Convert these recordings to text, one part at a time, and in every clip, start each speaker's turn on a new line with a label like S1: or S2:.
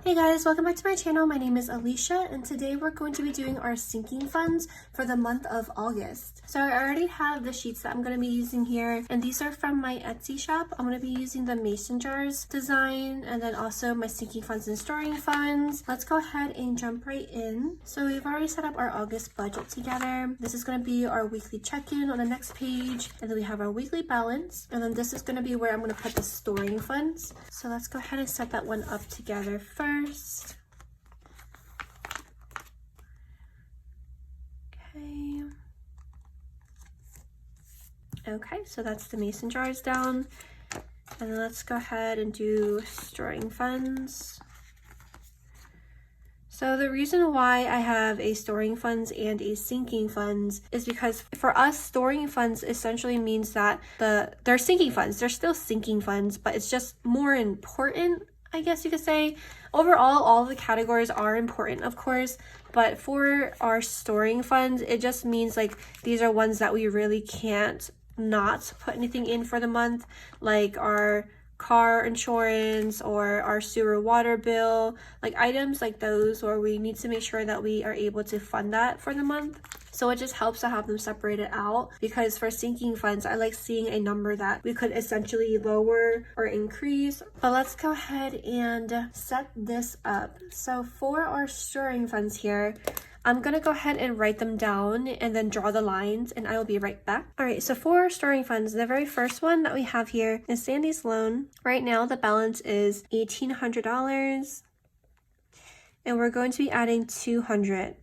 S1: Hey guys, welcome back to my channel. My name is Alicia and today we're going to be doing our sinking funds for the month of August. So I already have the sheets that I'm going to be using here, and these are from my Etsy shop. I'm going to be using the mason jars design and then also my sinking funds and storing funds. Let's go ahead and jump right in. So we've already set up our August budget together. This is going to be our weekly check-in on the next page, and then we have our weekly balance, and then this is going to be where I'm going to put the storing funds. So let's go ahead and set that one up together first. Okay, so that's the mason jars down. And then let's go ahead and do storing funds. So the reason why I have a storing funds and a sinking funds is because for us, storing funds essentially means that they're sinking funds. They're still sinking funds, but it's just more important, I guess you could say. Overall, all the categories are important, of course, but for our storing funds, it just means like these are ones that we really can't not put anything in for the month, like our car insurance or our sewer water bill, like items like those where we need to make sure that we are able to fund that for the month. So it just helps to have them separated out, because for sinking funds, I like seeing a number that we could essentially lower or increase. But let's go ahead and set this up. So for our storing funds here, I'm gonna go ahead and write them down and then draw the lines, and I will be right back. All right, so for our storing funds, the very first one that we have here is Sandy's loan. Right now, the balance is $1,800, and we're going to be adding $200.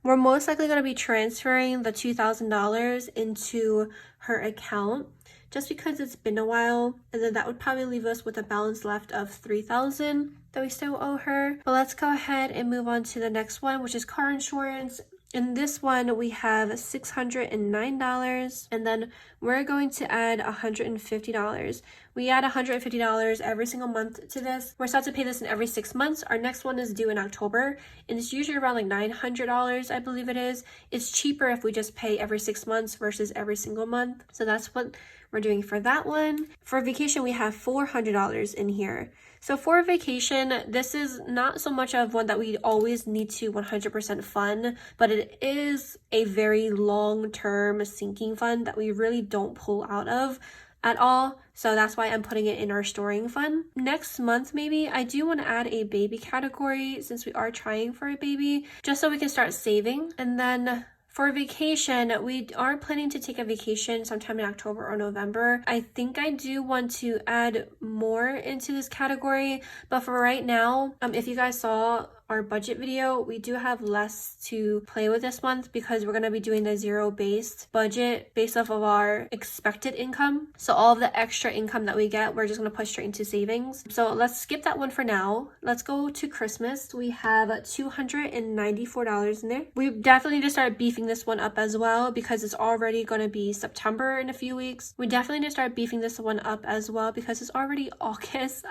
S1: We're most likely going to be transferring the $2,000 into her account just because it's been a while, and then that would probably leave us with a balance left of $3,000 that we still owe her. But let's go ahead and move on to the next one, which is car insurance. In this one, we have $609, and then we're going to add $150. We add $150 every single month to this. We're set to pay this in every 6 months. Our next one is due in October, and it's usually around like $900, I believe it is. It's cheaper if we just pay every 6 months versus every single month. So that's what we're doing for that one. For vacation, we have $400 in here. So for vacation, this is not so much of one that we always need to 100% fund, but it is a very long-term sinking fund that we really don't pull out of at all. So that's why I'm putting it in our storing fund. Next month, maybe, I do want to add a baby category since we are trying for a baby, just so we can start saving. And then for vacation, we are planning to take a vacation sometime in October or November. I think I do want to add more into this category, but for right now, if you guys saw our budget video, we do have less to play with this month because we're going to be doing the zero-based budget based off of our expected income. So all of the extra income that we get, we're just going to put straight into savings. So let's skip that one for now. Let's go to Christmas. We have $294 in there. We definitely need to start beefing this one up as well because it's already going to be September in a few weeks. We definitely need to start beefing this one up as well because it's already August.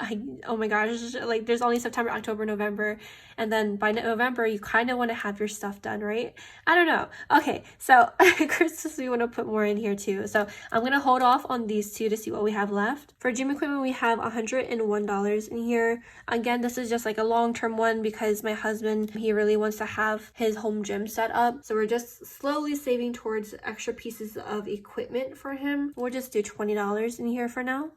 S1: Oh my gosh, like there's only September, October, November, and then by November, you kind of want to have your stuff done, right? I don't know. Okay, so Christmas, we want to put more in here too. So I'm going to hold off on these two to see what we have left. For gym equipment, we have $101 in here. Again, this is just like a long-term one because my husband, he really wants to have his home gym set up. So we're just slowly saving towards extra pieces of equipment for him. We'll just do $20 in here for now.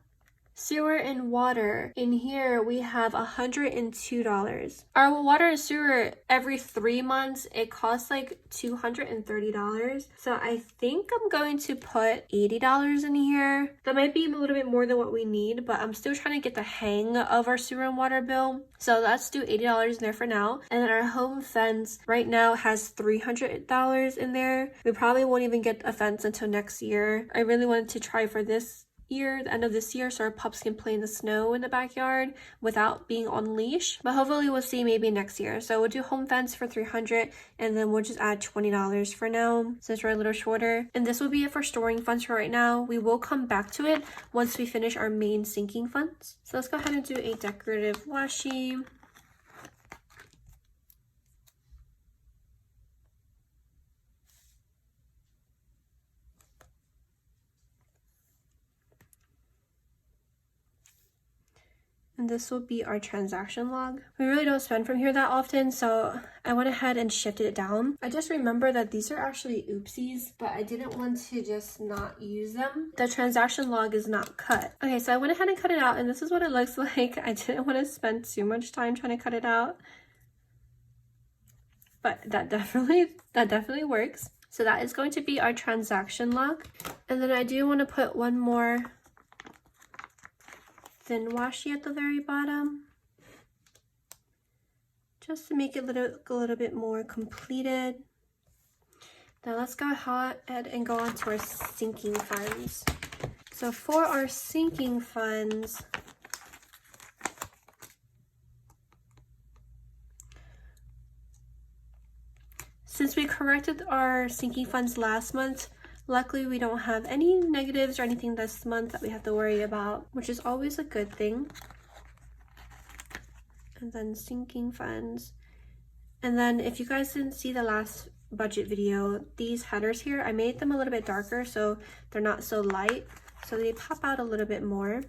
S1: Sewer and water. In here, we have $102. Our water and sewer every 3 months, it costs like $230. So I think I'm going to put $80 in here. That might be a little bit more than what we need, but I'm still trying to get the hang of our sewer and water bill. So let's do $80 in there for now. And then our home fence right now has $300 in there. We probably won't even get a fence until next year. I really wanted to try for this year, the end of this year, so our pups can play in the snow in the backyard without being on leash, but hopefully we'll see maybe next year. So we'll do home fence for $300, and then we'll just add $20 for now since we're a little shorter. And this will be it for storing funds for right now. We will come back to it once we finish our main sinking funds. So let's go ahead and do a decorative washi. And this will be our transaction log. We really don't spend from here that often, so I went ahead and shifted it down. I just remember that these are actually oopsies, but I didn't want to just not use them. The transaction log is not cut. Okay, so I went ahead and cut it out, and this is what it looks like. I didn't want to spend too much time trying to cut it out, but that definitely works. So that is going to be our transaction log. And then I do want to put one more thin washi at the very bottom, just to make it look a little bit more completed. Now let's go ahead and go on to our sinking funds. So for our sinking funds, since we corrected our sinking funds last month, luckily we don't have any negatives or anything this month that we have to worry about, which is always a good thing. And then sinking funds. And then if you guys didn't see the last budget video, these headers here, I made them a little bit darker so they're not so light, so they pop out a little bit more.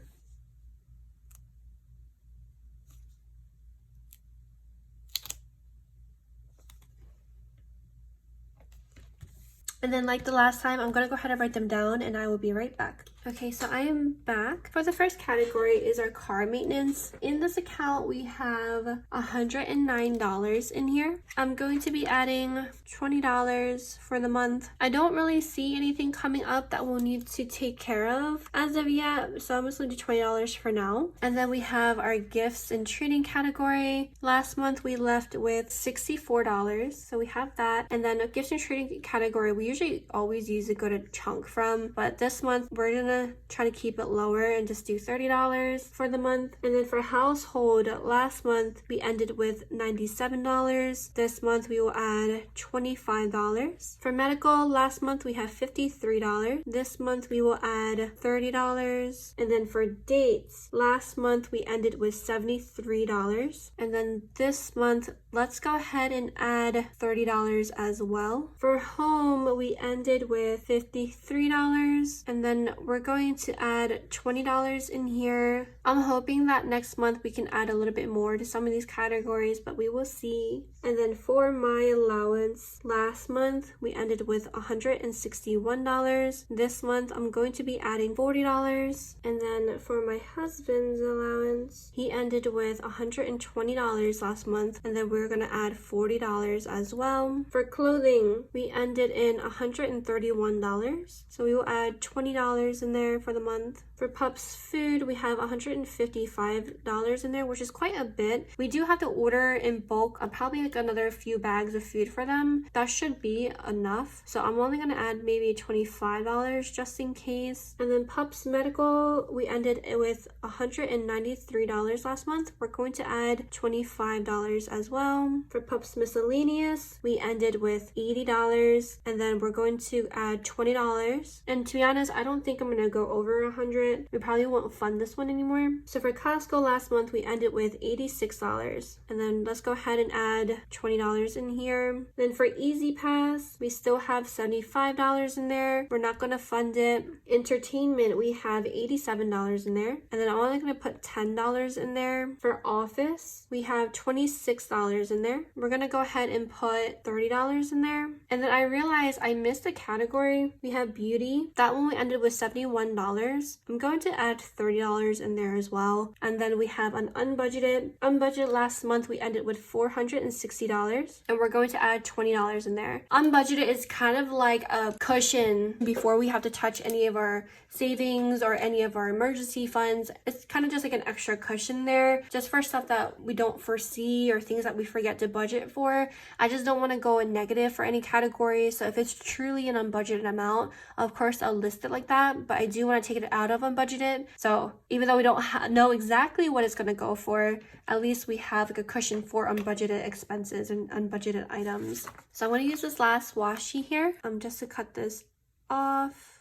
S1: And then like the last time, I'm gonna go ahead and write them down and I will be right back. Okay, so I am back. For the first category is our car maintenance. In this account, we have $109 in here. I'm going to be adding $20 for the month. I don't really see anything coming up that we'll need to take care of as of yet, so I'm just gonna do $20 for now. And then we have our gifts and treating category. Last month, we left with $64, so we have that. And then a gifts and treating category, we usually always use a good chunk from, but this month, we're gonna try to keep it lower and just do $30 for the month. And then for household, last month we ended with $97. This month we will add $25. For medical, last month we have $53. This month we will add $30. And then for dates, last month we ended with $73. And then this month, let's go ahead and add $30 as well. For home, we ended with $53. And then we're going to add $20 in here. I'm hoping that next month we can add a little bit more to some of these categories, but we will see. And then for my allowance, last month we ended with $161. This month I'm going to be adding $40. And then for my husband's allowance, he ended with $120 last month, and then we're gonna add $40 as well. For clothing, we ended in $131, so we will add $20 in there for the month. For pups food, we have $155 in there, which is quite a bit. We do have to order in bulk, probably like another few bags of food for them. That should be enough. So I'm only gonna add maybe $25 just in case. And then pups medical, we ended with $193 last month. We're going to add $25 as well. For pups miscellaneous, we ended with $80, and then we're going to add $20. And to be honest, I don't think I'm gonna go over 100. We probably won't fund this one anymore. So for Costco last month, we ended with $86. And then let's go ahead and add $20 in here. Then for Easy Pass, we still have $75 in there. We're not gonna fund it. Entertainment, we have $87 in there. And then I'm only gonna put $10 in there. For Office, we have $26 in there. We're gonna go ahead and put $30 in there. And then I realized I missed a category. We have Beauty. That one we ended with $71. I'm going to add $30 in there as well. And then we have an unbudgeted. Unbudgeted last month we ended with $460, and we're going to add $20 in there. Unbudgeted is kind of like a cushion before we have to touch any of our savings or any of our emergency funds. It's kind of just like an extra cushion there, just for stuff that we don't foresee or things that we forget to budget for. I just don't want to go in negative for any category. So if it's truly an unbudgeted amount, of course I'll list it like that, but I do want to take it out of unbudgeted. So even though we don't know exactly what it's going to go for, at least we have like a cushion for unbudgeted expenses and unbudgeted items. So I'm going to use this last washi here just to cut this off.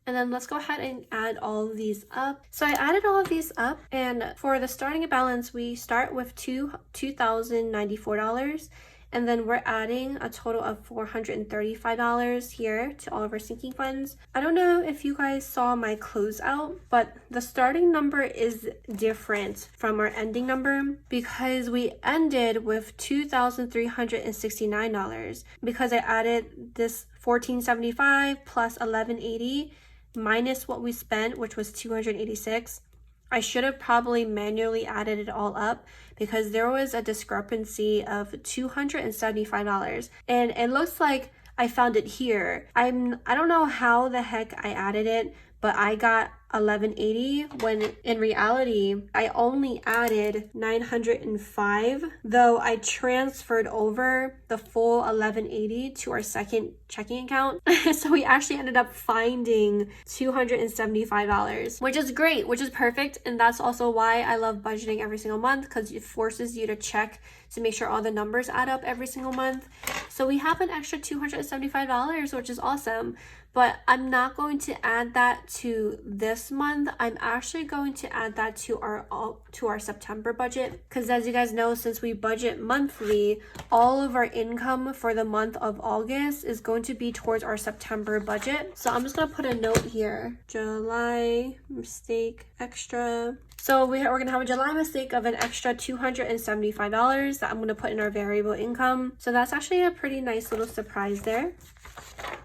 S1: And then let's go ahead and add all of these up. So I added all of these up, and for the starting balance, we start with $2,094. And then we're adding a total of $435 here to all of our sinking funds. I don't know if you guys saw my closeout, but the starting number is different from our ending number because we ended with $2,369 because I added this $1,475 plus $1,180 minus what we spent, which was $286. I should have probably manually added it all up because there was a discrepancy of $275, and it looks like I found it here. I don't know how the heck I added it, but I got $1,180 when in reality I only added $905, though I transferred over the full $1,180 to our second checking account. So we actually ended up finding $275, which is great, which is perfect. And that's also why I love budgeting every single month, because it forces you to check to make sure all the numbers add up every single month. So we have an extra $275, which is awesome. But I'm not going to add that to this month. I'm actually going to add that to our September budget, because as you guys know, since we budget monthly, all of our income for the month of August is going to be towards our September budget. So I'm just going to put a note here. July mistake extra. So we're going to have a July mistake of an extra $275 that I'm going to put in our variable income. So that's actually a pretty nice little surprise there.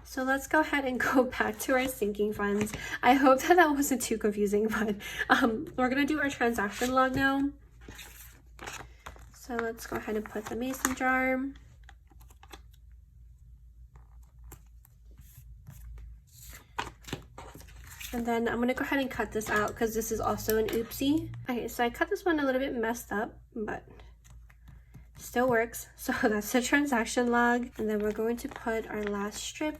S1: So let's go ahead and go back to our sinking funds. I hope that wasn't too confusing, but we're going to do our transaction log now. So let's go ahead and put the mason jar. And then I'm going to go ahead and cut this out because this is also an oopsie. Okay, so I cut this one a little bit messed up, but still works. So that's the transaction log. And then we're going to put our last strip.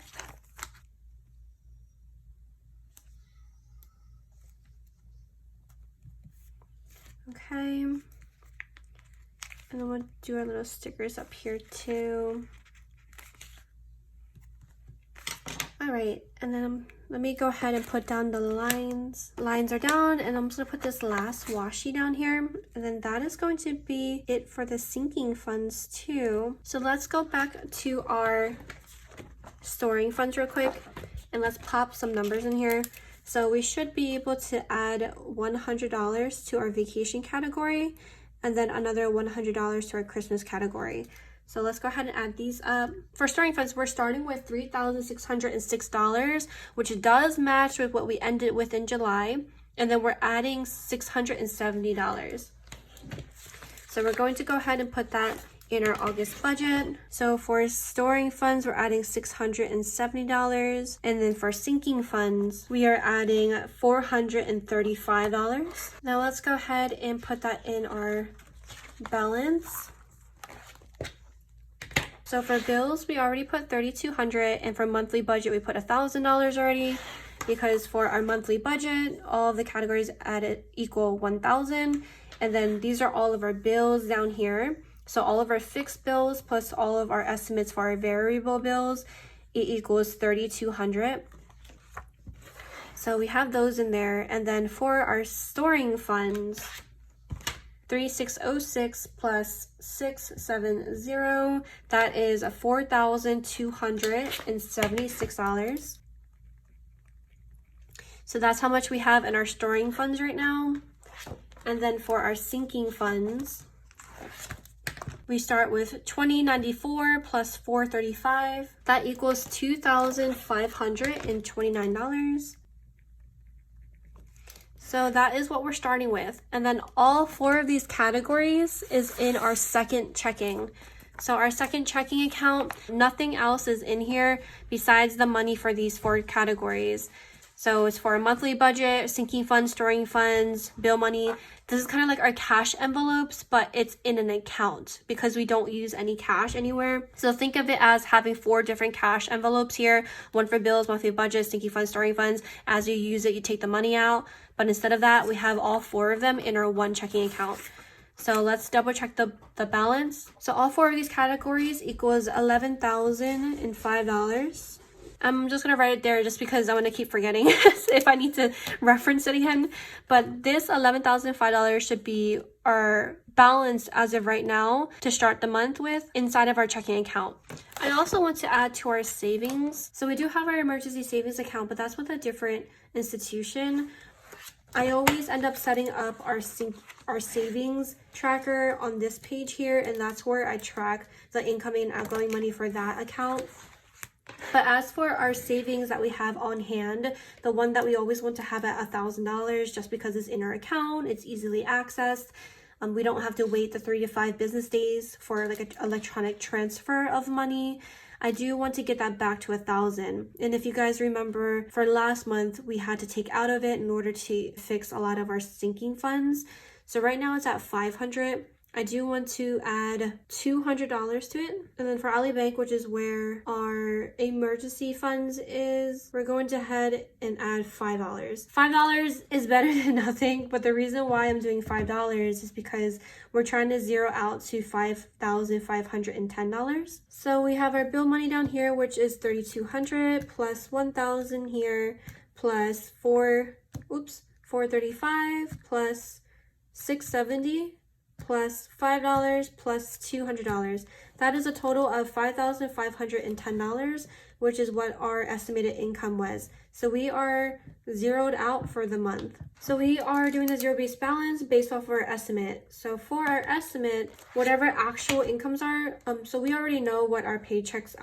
S1: Okay. And then we'll do our little stickers up here too. All right, and then let me go ahead and put down the lines. Lines are down, and I'm just gonna put this last washi down here, and then that is going to be it for the sinking funds too. So let's go back to our storing funds real quick, and let's pop some numbers in here. So we should be able to add $100 to our vacation category, and then another $100 to our Christmas category. So let's go ahead and add these up. For storing funds, we're starting with $3,606, which does match with what we ended with in July. And then we're adding $670. So we're going to go ahead and put that in our August budget. So for storing funds, we're adding $670. And then for sinking funds, we are adding $435. Now let's go ahead and put that in our balance. So for bills, we already put $3,200, and for monthly budget, we put $1,000 already, because for our monthly budget, all of the categories added equal $1,000, and then these are all of our bills down here. So all of our fixed bills plus all of our estimates for our variable bills, it equals $3,200. So we have those in there, and then for our storing funds, 3,606 plus 670, that is $4,276. So that's how much we have in our storing funds right now. And then for our sinking funds, we start with $2,094 plus $435. That equals $2,529. So that is what we're starting with. And then all 4 of these categories is in our second checking. So our second checking account, nothing else is in here besides the money for these 4 categories. So it's for a monthly budget, sinking funds, storing funds, bill money. This is kind of like our cash envelopes, but it's in an account because we don't use any cash anywhere. So think of it as having 4 different cash envelopes here. One for bills, monthly budget, sinking funds, storing funds. As you use it, you take the money out. But instead of that, we have all 4 of them in our one checking account. So let's double check the balance. So all 4 of these categories equals $11,005. I'm just going to write it there just because I want to keep forgetting if I need to reference it again. But this $11,005 should be our balance as of right now to start the month with inside of our checking account. I also want to add to our savings. So we do have our emergency savings account, but that's with a different institution. I always end up setting up our savings tracker on this page here, and that's where I track the incoming and outgoing money for that account. But as for our savings that we have on hand, the one that we always want to have at $1,000 just because it's in our account, it's easily accessed. We don't have to wait the 3 to 5 business days for like an electronic transfer of money. I do want to get that back to 1,000. And if you guys remember, for last month, we had to take out of it in order to fix a lot of our sinking funds. So right now it's at 500. I do want to add $200 to it. And then for Ali Bank, which is where our emergency funds is, we're going to head and add $5. $5 is better than nothing, but the reason why I'm doing $5 is because we're trying to zero out to $5,510. So we have our bill money down here, which is $3,200 plus $1,000 here plus $435 plus $670 plus $5 plus $200. That is a total of $5,510, which is what our estimated income was. So we are zeroed out for the month. So we are doing the zero-based balance based off of our estimate. So for our estimate, whatever actual incomes are, so we already know what our paychecks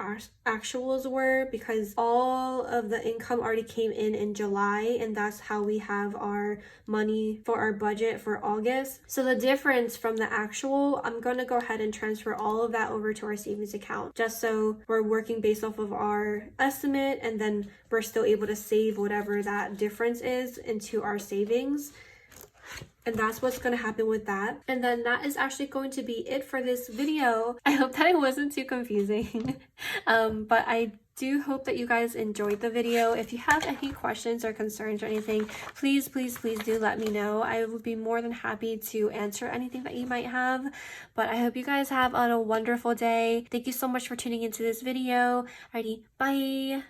S1: actuals were because all of the income already came in July, and that's how we have our money for our budget for August. So the difference from the actual, I'm going to go ahead and transfer all of that over to our savings account, just so we're working based off of our estimate, and then we're still able to save whatever that difference is into our savings. And that's what's going to happen with that. And then that is actually going to be it for this video. I hope that it wasn't too confusing. But I do hope that you guys enjoyed the video. If you have any questions or concerns or anything, please do let me know. I would be more than happy to answer anything that you might have. But I hope you guys have a wonderful day. Thank you so much for tuning into this video. Alrighty, bye.